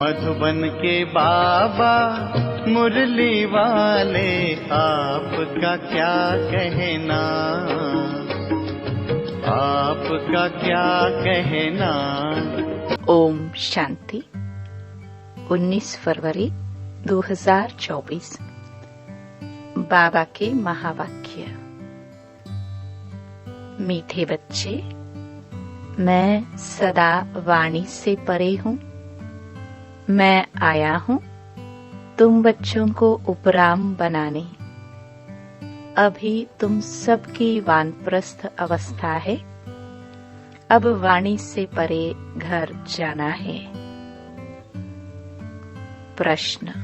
मधुबन के बाबा मुरली वाले, आपका क्या कहना, आपका क्या कहना। ओम शांति। 19 फरवरी 2024। बाबा के महावाक्य। मीठे बच्चे, मैं सदा वाणी से परे हूँ। मैं आया हूँ तुम बच्चों को उपराम बनाने। अभी तुम सबकी वानप्रस्थ अवस्था है। अब वाणी से परे घर जाना है। प्रश्न।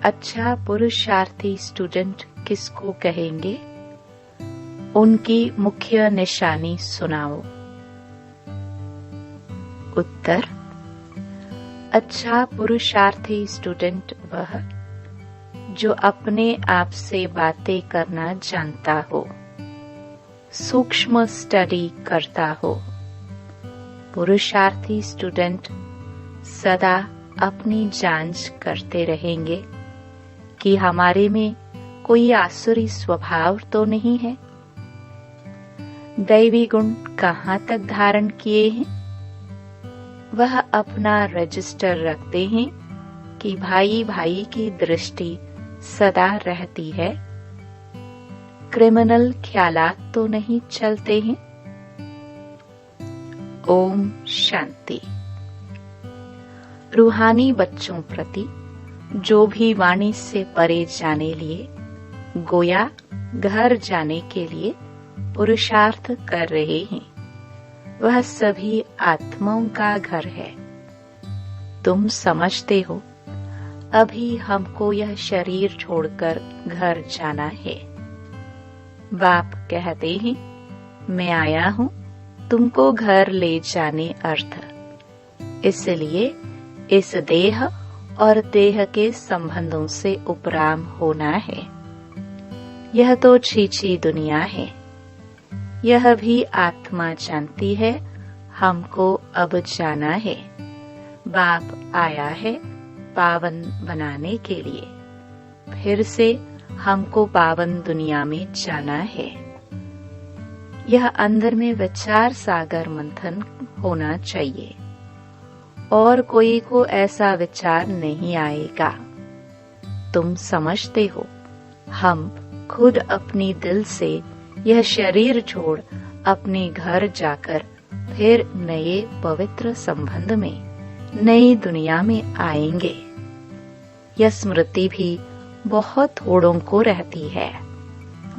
अच्छा पुरुषार्थी स्टूडेंट किसको कहेंगे? उनकी मुख्य निशानी सुनाओ। उत्तर। अच्छा पुरुषार्थी स्टूडेंट वह जो अपने आप से बातें करना जानता हो, सूक्ष्म स्टडी करता हो। पुरुषार्थी स्टूडेंट सदा अपनी जांच करते रहेंगे कि हमारे में कोई आसुरी स्वभाव तो नहीं है। दैवी गुण कहाँ तक धारण किए हैं? वह अपना रजिस्टर रखते हैं कि भाई भाई की दृष्टि सदा रहती है। क्रिमिनल ख्यालात तो नहीं चलते हैं। ओम शांति। रूहानी बच्चों प्रति जो भी वाणी से परे जाने लिए, गोया घर जाने के लिए पुरुषार्थ कर रहे हैं, वह सभी आत्माओं का घर है। तुम समझते हो अभी हमको यह शरीर छोड़कर घर जाना है। बाप कहते हैं मैं आया हूँ तुमको घर ले जाने अर्थ। इसलिए इस देह और देह के संबंधों से उपराम होना है। यह तो छीछी दुनिया है। यह भी आत्मा जानती है हमको अब जाना है। बाप आया है पावन बनाने के लिए। फिर से हमको पावन दुनिया में जाना है। यह अंदर में विचार सागर मंथन होना चाहिए और कोई को ऐसा विचार नहीं आएगा। तुम समझते हो हम खुद अपनी दिल से यह शरीर छोड़ अपने घर जाकर फिर नए पवित्र संबंध में नई दुनिया में आएंगे। यह स्मृति भी बहुत थोड़ों को रहती है।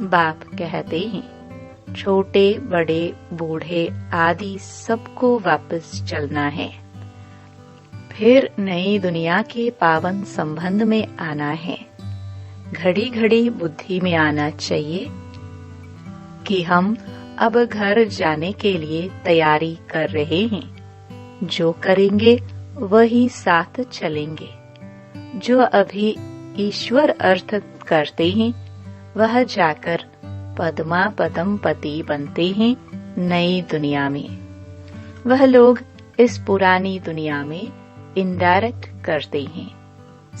बाप कहते हैं छोटे बड़े बूढ़े आदि सबको वापस चलना है। फिर नई दुनिया के पावन संबंध में आना है। घड़ी घड़ी बुद्धि में आना चाहिए कि हम अब घर जाने के लिए तैयारी कर रहे हैं। जो करेंगे वही साथ चलेंगे। जो अभी ईश्वर अर्थ करते हैं वह जाकर पद्मा पदम पति बनते हैं नई दुनिया में। वह लोग इस पुरानी दुनिया में इनडायरेक्ट करते हैं,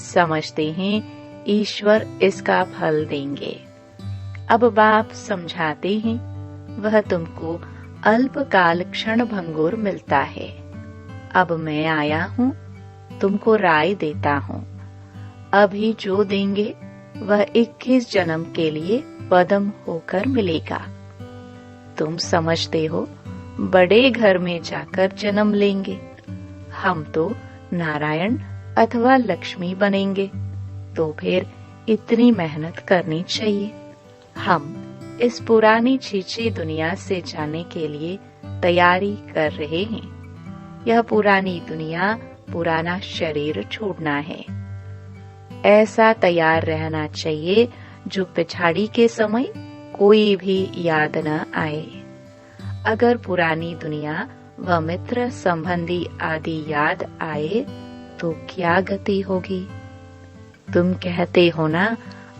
समझते हैं ईश्वर इसका फल देंगे। अब बाप समझाते हैं वह तुमको अल्पकाल क्षण भंगुर मिलता है। अब मैं आया हूँ तुमको राय देता हूँ। अभी जो देंगे वह 21 जन्म के लिए पदम होकर मिलेगा। तुम समझते हो बड़े घर में जाकर जन्म लेंगे। हम तो नारायण अथवा लक्ष्मी बनेंगे। तो फिर इतनी मेहनत करनी चाहिए। हम इस पुरानी छीछी दुनिया से जाने के लिए तैयारी कर रहे हैं। यह पुरानी दुनिया पुराना शरीर छोड़ना है। ऐसा तैयार रहना चाहिए जो पिछाड़ी के समय कोई भी याद न आए। अगर पुरानी दुनिया व मित्र संबंधी आदि याद आए तो क्या गति होगी? तुम कहते हो ना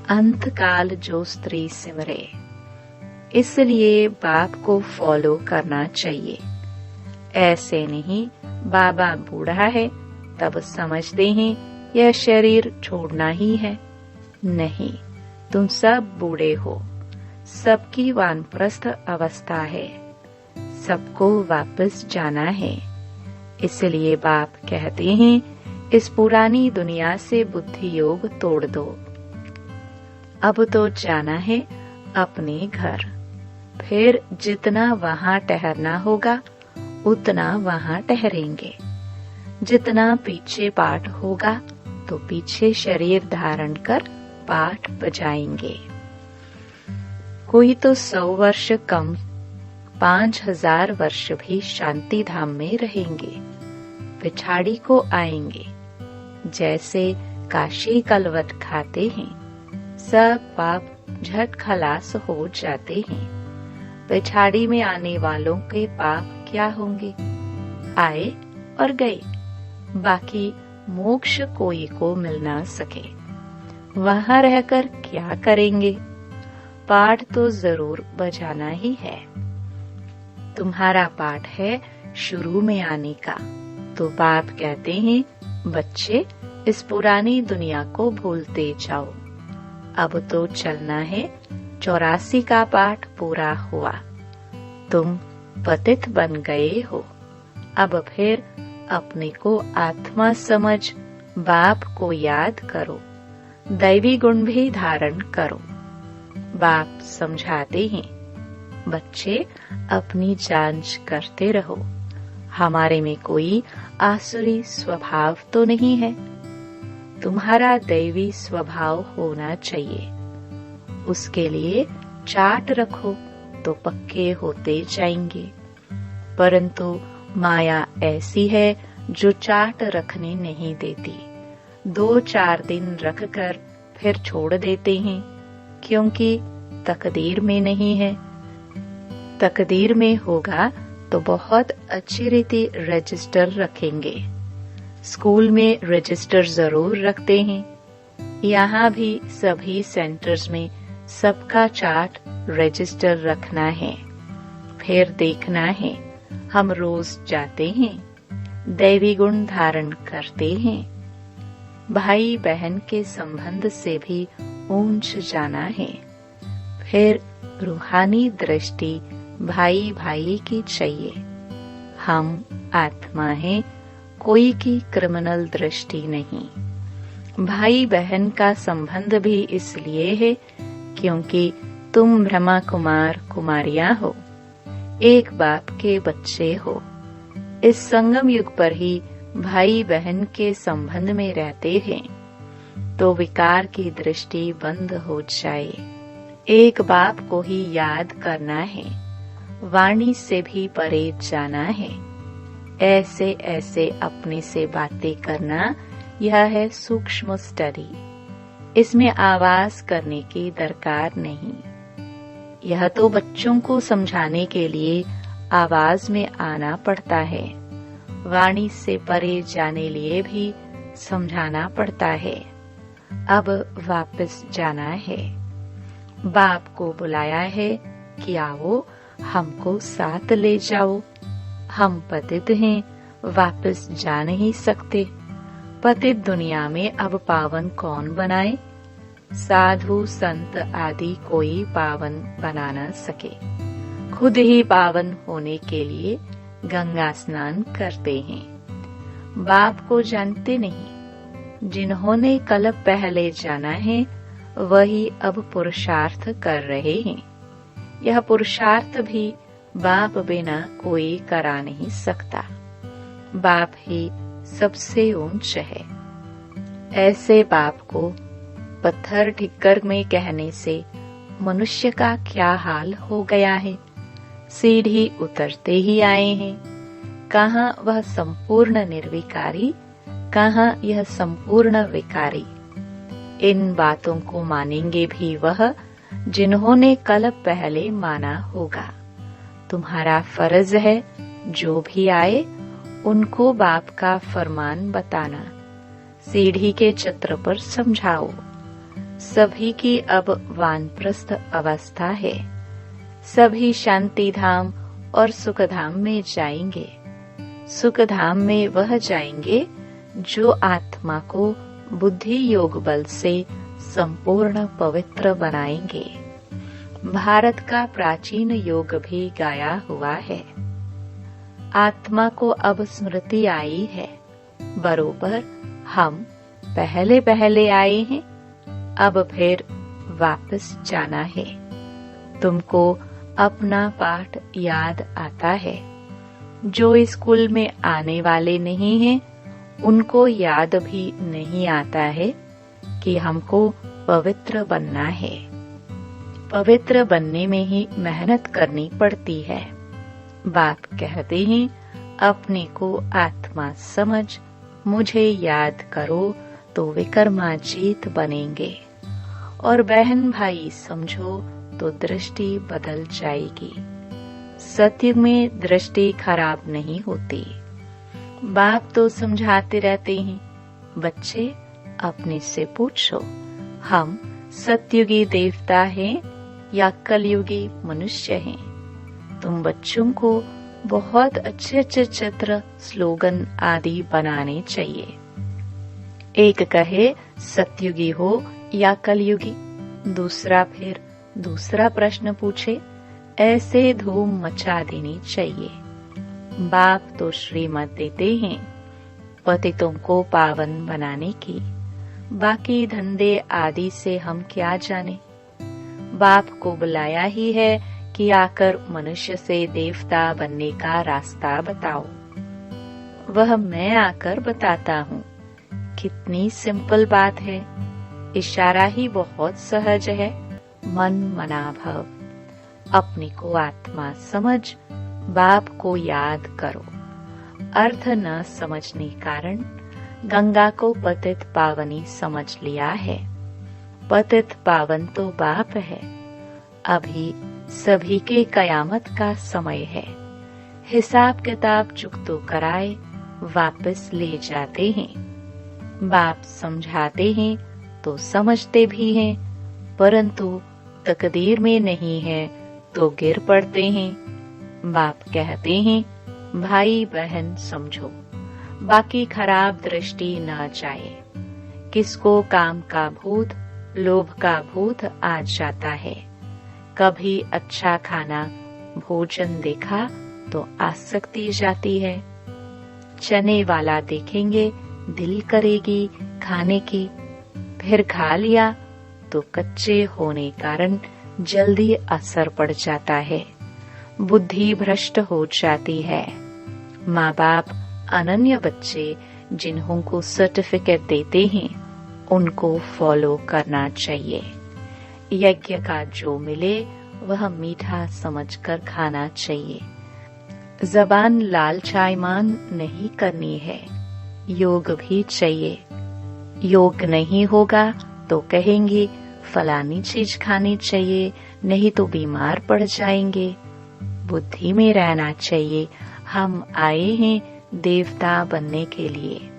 अंतकाल जो स्त्री सिमरे। इसलिए बाप को फॉलो करना चाहिए। ऐसे नहीं बाबा बूढ़ा है तब समझते हैं यह शरीर छोड़ना ही है। नहीं, तुम सब बूढ़े हो, सबकी वानप्रस्थ अवस्था है, सबको वापस जाना है। इसलिए बाप कहते हैं इस पुरानी दुनिया से बुद्धि योग तोड़ दो, अब तो जाना है अपने घर। फिर जितना वहां ठहरना होगा उतना वहां ठहरेंगे। जितना पीछे पाठ होगा तो पीछे शरीर धारण कर पाठ बजाएंगे। कोई तो 100 वर्ष कम 5000 वर्ष भी शांति धाम में रहेंगे, पिछाड़ी को आएंगे। जैसे काशी कलवट खाते हैं, सब पाप झट खलास हो जाते हैं। पिछाड़ी में आने वालों के पाप क्या होंगे? आए और गए, बाकी मोक्ष कोई को मिल ना सके। वहां रहकर क्या करेंगे? पाठ तो जरूर बजाना ही है। तुम्हारा पाठ है शुरू में आने का, तो बाप कहते हैं बच्चे इस पुरानी दुनिया को भूलते जाओ। अब तो चलना है 84 का पाठ पूरा हुआ। तुम पतित बन गए हो, अब फिर अपने को आत्मा समझ बाप को याद करो, दैवी गुण भी धारण करो। बाप समझाते हैं बच्चे अपनी जांच करते रहो, हमारे में कोई आसुरी स्वभाव तो नहीं है। तुम्हारा दैवी स्वभाव होना चाहिए। उसके लिए चार्ट रखो तो पक्के होते जाएंगे। परंतु माया ऐसी है जो चार्ट रखने नहीं देती। 2-4 दिन रखकर फिर छोड़ देते हैं, क्योंकि तकदीर में नहीं है। तकदीर में होगा तो बहुत अच्छी रीति रजिस्टर रखेंगे। स्कूल में रजिस्टर जरूर रखते हैं। यहाँ भी सभी सेंटर्स में सबका चार्ट रजिस्टर रखना है। फिर देखना है, हम रोज जाते हैं, दैवी गुण धारण करते हैं। भाई बहन के संबंध से भी ऊंच जाना है। फिर रूहानी दृष्टि भाई भाई की चाहिए। हम आत्मा हैं, कोई की क्रिमिनल दृष्टि नहीं। भाई बहन का संबंध भी इसलिए है क्योंकि तुम ब्रह्मा कुमार कुमारियां हो, एक बाप के बच्चे हो। इस संगम युग पर ही भाई बहन के संबंध में रहते हैं, तो विकार की दृष्टि बंद हो जाए। एक बाप को ही याद करना है, वाणी से भी परे जाना है। ऐसे ऐसे अपने से बातें करना, यह है सूक्ष्म स्टडी। इसमें आवाज करने की दरकार नहीं। यह तो बच्चों को समझाने के लिए आवाज में आना पड़ता है। वाणी से परे जाने लिए भी समझाना पड़ता है। अब वापस जाना है। बाप को बुलाया है कि आओ हमको साथ ले जाओ। हम पतित हैं, वापस जा नहीं सकते। पतित दुनिया में अब पावन कौन बनाए? साधु संत आदि कोई पावन बना न सके। खुद ही पावन होने के लिए गंगा स्नान करते हैं। बाप को जानते नहीं। जिन्होंने कल पहले जाना है वही अब पुरुषार्थ कर रहे हैं। यह पुरुषार्थ भी बाप बिना कोई करा नहीं सकता। बाप ही सबसे ऊंच है। ऐसे बाप को पत्थर ठिक्कर में कहने से मनुष्य का क्या हाल हो गया है। सीढ़ी उतरते ही आए हैं। कहाँ वह संपूर्ण निर्विकारी, कहाँ यह संपूर्ण विकारी। इन बातों को मानेंगे भी वह जिन्होंने कल पहले माना होगा। तुम्हारा फर्ज है जो भी आए उनको बाप का फरमान बताना। सीढ़ी के चित्र पर समझाओ। सभी की अब वानप्रस्थ अवस्था है। सभी शांति धाम और सुख धाम में जाएंगे। सुख धाम में वह जाएंगे जो आत्मा को बुद्धि योग बल से संपूर्ण पवित्र बनाएंगे। भारत का प्राचीन योग भी गाया हुआ है। आत्मा को अब स्मृति आई है, बरोबर हम पहले पहले आए हैं, अब फिर वापस जाना है। तुमको अपना पाठ याद आता है। जो स्कूल में आने वाले नहीं हैं, उनको याद भी नहीं आता है कि हमको पवित्र बनना है। पवित्र बनने में ही मेहनत करनी पड़ती है। बाप कहते हैं, अपने को आत्मा समझ मुझे याद करो तो विक्रमाजीत बनेंगे। और बहन भाई समझो तो दृष्टि बदल जाएगी। सत्य में दृष्टि खराब नहीं होती। बाप तो समझाते रहते हैं, बच्चे अपने से पूछो, हम सतयुगी देवता हैं या कलयुगी मनुष्य हैं। तुम बच्चों को बहुत अच्छे अच्छे चित्र, स्लोगन आदि बनाने चाहिए। एक कहे सतयुगी हो या कलयुगी, दूसरा फिर दूसरा प्रश्न पूछे, ऐसे धूम मचा देनी चाहिए। बाप तो श्रीमत देते हैं पतितों को पावन बनाने की, बाकी धंधे आदि से हम क्या जाने। बाप को बुलाया ही है कि आकर मनुष्य से देवता बनने का रास्ता बताओ। वह मैं आकर बताता हूँ। कितनी सिंपल बात है। इशारा ही बहुत सहज है। मन मना भव। अपने को आत्मा समझ बाप को याद करो। अर्थ न समझने कारण गंगा को पतित पावनी समझ लिया है। पतित पावन तो बाप है। अभी सभी के कयामत का समय है। हिसाब किताब चुकतो कराए वापस ले जाते हैं। बाप समझाते हैं तो समझते भी हैं, परंतु तकदीर में नहीं है तो गिर पड़ते हैं। बाप कहते हैं, भाई बहन समझो, बाकी खराब दृष्टि न जाए। किसको काम का भूत, लोभ का भूत आ जाता है। कभी अच्छा खाना भोजन देखा तो आसक्ति जाती है। चने वाला देखेंगे दिल करेगी खाने की, फिर खा लिया तो कच्चे होने कारण जल्दी असर पड़ जाता है। बुद्धि भ्रष्ट हो जाती है। माँ बाप अनन्य बच्चे जिन्हों को सर्टिफिकेट देते हैं उनको फॉलो करना चाहिए। यज्ञ का जो मिले वह मीठा समझकर खाना चाहिए। जबान लालचायमान नहीं करनी है। योग भी चाहिए। योग नहीं होगा तो कहेंगे फलानी चीज खानी चाहिए, नहीं तो बीमार पड़ जाएंगे। बुद्धि में रहना चाहिए, हम आए हैं देवता बनने के लिए।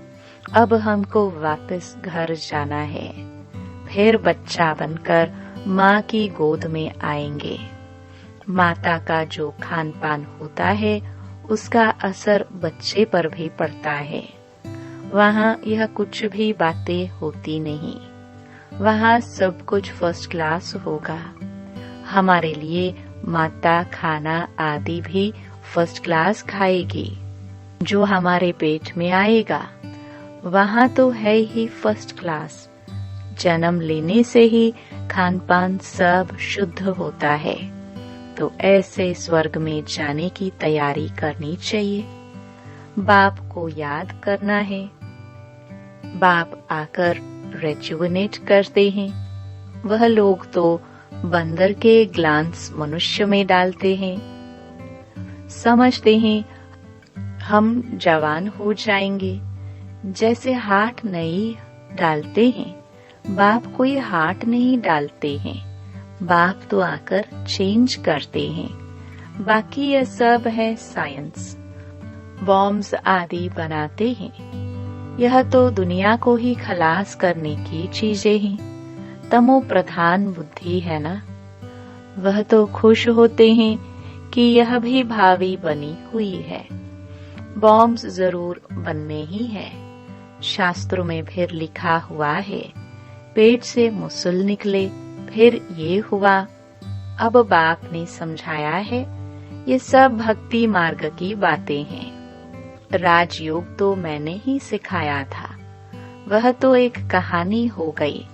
अब हमको वापस घर जाना है। फिर बच्चा बनकर माँ की गोद में आएंगे। माता का जो खान पान होता है उसका असर बच्चे पर भी पड़ता है। वहाँ यह कुछ भी बातें होती नहीं। वहाँ सब कुछ फर्स्ट क्लास होगा। हमारे लिए माता खाना आदि भी फर्स्ट क्लास खाएगी। जो हमारे पेट में आएगा वहाँ तो है ही फर्स्ट क्लास। जन्म लेने से ही खान पान सब शुद्ध होता है। तो ऐसे स्वर्ग में जाने की तैयारी करनी चाहिए। बाप को याद करना है। बाप आकर रेजुवेनेट करते हैं। वह लोग तो बंदर के ग्लांस मनुष्य में डालते हैं। समझते हैं हम जवान हो जाएंगे। जैसे हार्ट नहीं डालते हैं, बाप कोई हार्ट नहीं डालते हैं। बाप तो आकर चेंज करते हैं। बाकी यह सब है साइंस। बॉम्ब्स आदि बनाते हैं। यह तो दुनिया को ही खलास करने की चीजें हैं। तमो प्रधान बुद्धि है ना। वह तो खुश होते हैं कि यह भी भावी बनी हुई है। बॉम्ब्स जरूर बनने ही है। शास्त्रों में फिर लिखा हुआ है, पेट से मुसल निकले, फिर ये हुआ। अब बाप ने समझाया है, ये सब भक्ति मार्ग की बातें हैं। राजयोग तो मैंने ही सिखाया था, वह तो एक कहानी हो गई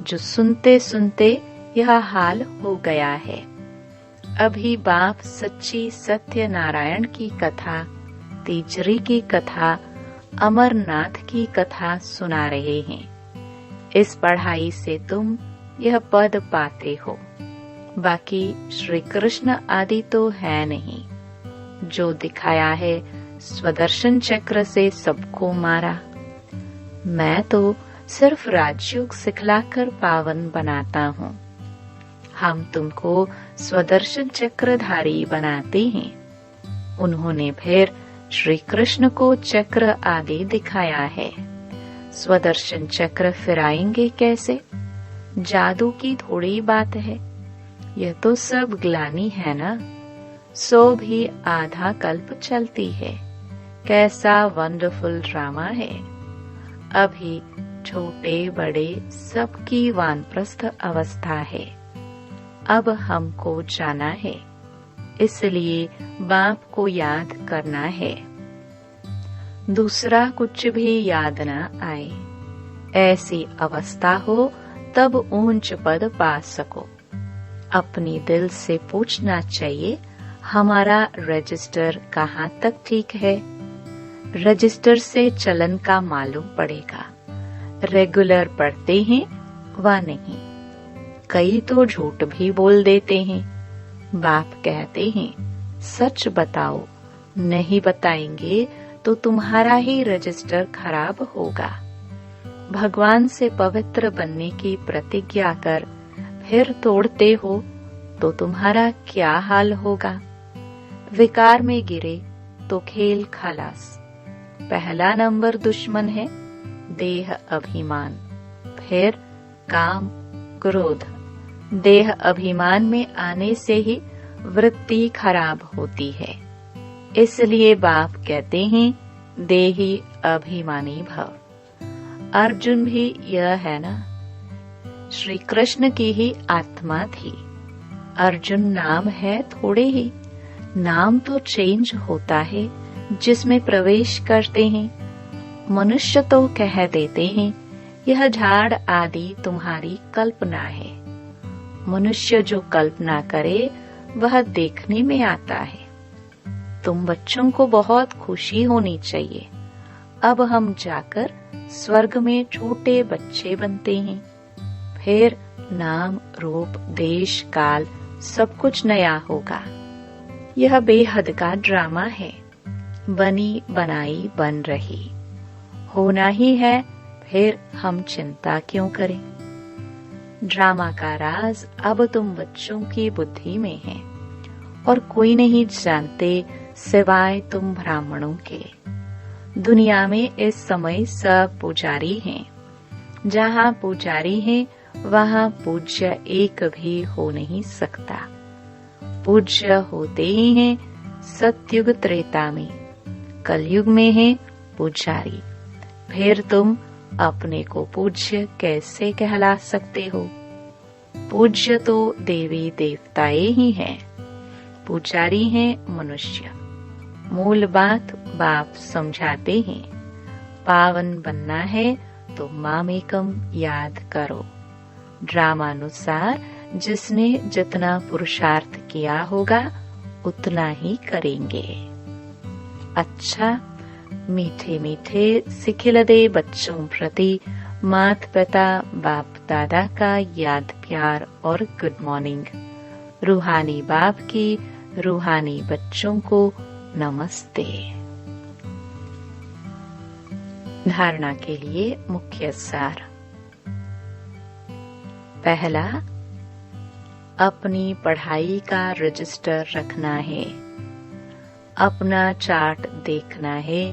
जो सुनते सुनते यह हाल हो गया है। अभी बाप सच्ची सत्य नारायण की कथा, तीजरी की कथा, अमरनाथ की कथा सुना रहे हैं। इस पढ़ाई से तुम यह पद पाते हो। बाकी श्री कृष्ण आदि तो है नहीं। जो दिखाया है स्वदर्शन चक्र से सबको मारा। मैं तो सिर्फ राजयोग सिखलाकर पावन बनाता हूँ। हम तुमको स्वदर्शन चक्रधारी बनाते हैं। उन्होंने फिर श्री कृष्ण को चक्र आदि दिखाया है। स्वदर्शन चक्र फिराएंगे कैसे? जादू की थोड़ी बात है। यह तो सब ग्लानी है ना। 100 भी आधा कल्प चलती है। कैसा वंडरफुल ड्रामा है। अभी छोटे बड़े सबकी वानप्रस्थ अवस्था है। अब हमको जाना है, इसलिए बाप को याद करना है। दूसरा कुछ भी याद न आए। ऐसी अवस्था हो तब ऊंच पद पा सको। अपनी दिल से पूछना चाहिए, हमारा रजिस्टर कहाँ तक ठीक है। रजिस्टर से चलन का मालूम पड़ेगा। रेगुलर पढ़ते हैं व नहीं। कई तो झूठ भी बोल देते हैं। बाप कहते हैं, सच बताओ। नहीं बताएंगे तो तुम्हारा ही रजिस्टर खराब होगा। भगवान से पवित्र बनने की प्रतिज्ञा कर फिर तोड़ते हो तो तुम्हारा क्या हाल होगा। विकार में गिरे तो खेल खलास। पहला नंबर दुश्मन है देह अभिमान, फिर काम क्रोध। देह अभिमान में आने से ही वृत्ति खराब होती है। इसलिए बाप कहते हैं, देही अभिमानी भव। अर्जुन भी यह है ना, श्री कृष्ण की ही आत्मा थी। अर्जुन नाम है थोड़े ही। नाम तो चेंज होता है जिसमें प्रवेश करते हैं। मनुष्य तो कह देते हैं, यह झाड़ आदि तुम्हारी कल्पना है। मनुष्य जो कल्पना करे वह देखने में आता है। तुम बच्चों को बहुत खुशी होनी चाहिए। अब हम जाकर स्वर्ग में छोटे बच्चे बनते हैं। फिर नाम रूप देश काल सब कुछ नया होगा। यह बेहद का ड्रामा है। बनी बनाई बन रही होना ही है। फिर हम चिंता क्यों करें। ड्रामा का राज अब तुम बच्चों की बुद्धि में है और कोई नहीं जानते सिवाय तुम ब्राह्मणों के। दुनिया में इस समय सब पुजारी हैं। जहाँ पुजारी हैं वहाँ पूज्य एक भी हो नहीं सकता। पूज्य होते ही हैं सतयुग त्रेता में। कलयुग में है पुजारी। फिर तुम अपने को पूज्य कैसे कहला सकते हो। पूज्य तो देवी देवताएं ही हैं। पुजारी हैं मनुष्य। मूल बात बाप समझाते हैं। पावन बनना है तो मामेकम याद करो। ड्रामानुसार जिसने जितना पुरुषार्थ किया होगा उतना ही करेंगे। अच्छा, मीठे मीठे सिखिलदे बच्चों प्रति माता पिता बाप दादा का याद प्यार और गुड मॉर्निंग। रूहानी बाप की रूहानी बच्चों को नमस्ते। धारणा के लिए मुख्य सार। पहला, अपनी पढ़ाई का रजिस्टर रखना है। अपना चार्ट देखना है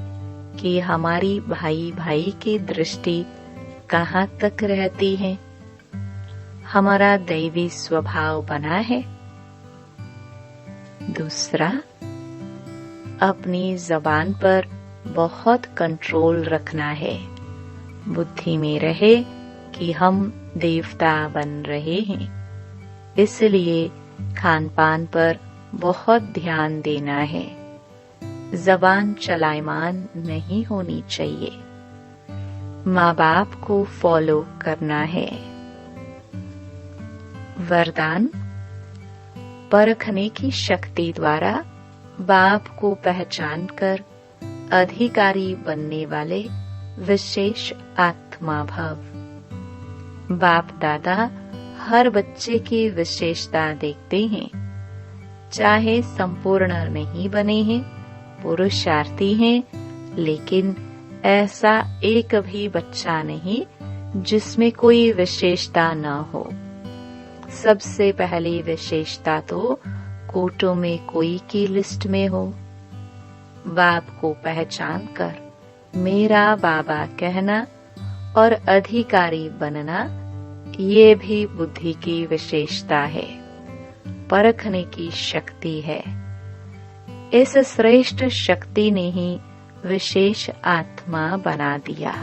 कि हमारी भाई भाई की दृष्टि कहाँ तक रहती है। हमारा दैवी स्वभाव बना है। दूसरा, अपनी जबान पर बहुत कंट्रोल रखना है। बुद्धि में रहे कि हम देवता बन रहे हैं, इसलिए खान पान पर बहुत ध्यान देना है। जबान चलायमान नहीं होनी चाहिए। माँ बाप को फॉलो करना है। वरदान: परखने की शक्ति द्वारा बाप को पहचान कर अधिकारी बनने वाले विशेष आत्मा भव। बाप दादा हर बच्चे की विशेषता देखते हैं, चाहे संपूर्ण नहीं बने हैं, पुरुषार्थी हैं, लेकिन ऐसा एक भी बच्चा नहीं जिसमें कोई विशेषता न हो। सबसे पहली विशेषता तो कोटों में कोई की लिस्ट में हो। बाप को पहचान कर मेरा बाबा कहना और अधिकारी बनना, ये भी बुद्धि की विशेषता है, परखने की शक्ति है। इस श्रेष्ठ शक्ति ने ही विशेष आत्मा बना दिया।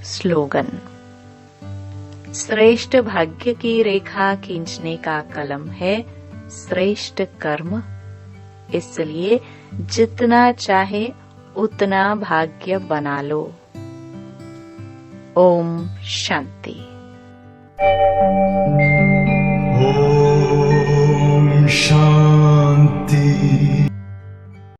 स्लोगन: श्रेष्ठ भाग्य की रेखा खींचने का कलम है श्रेष्ठ कर्म, इसलिए जितना चाहे उतना भाग्य बना लो। ओम शांति। ओम शांति।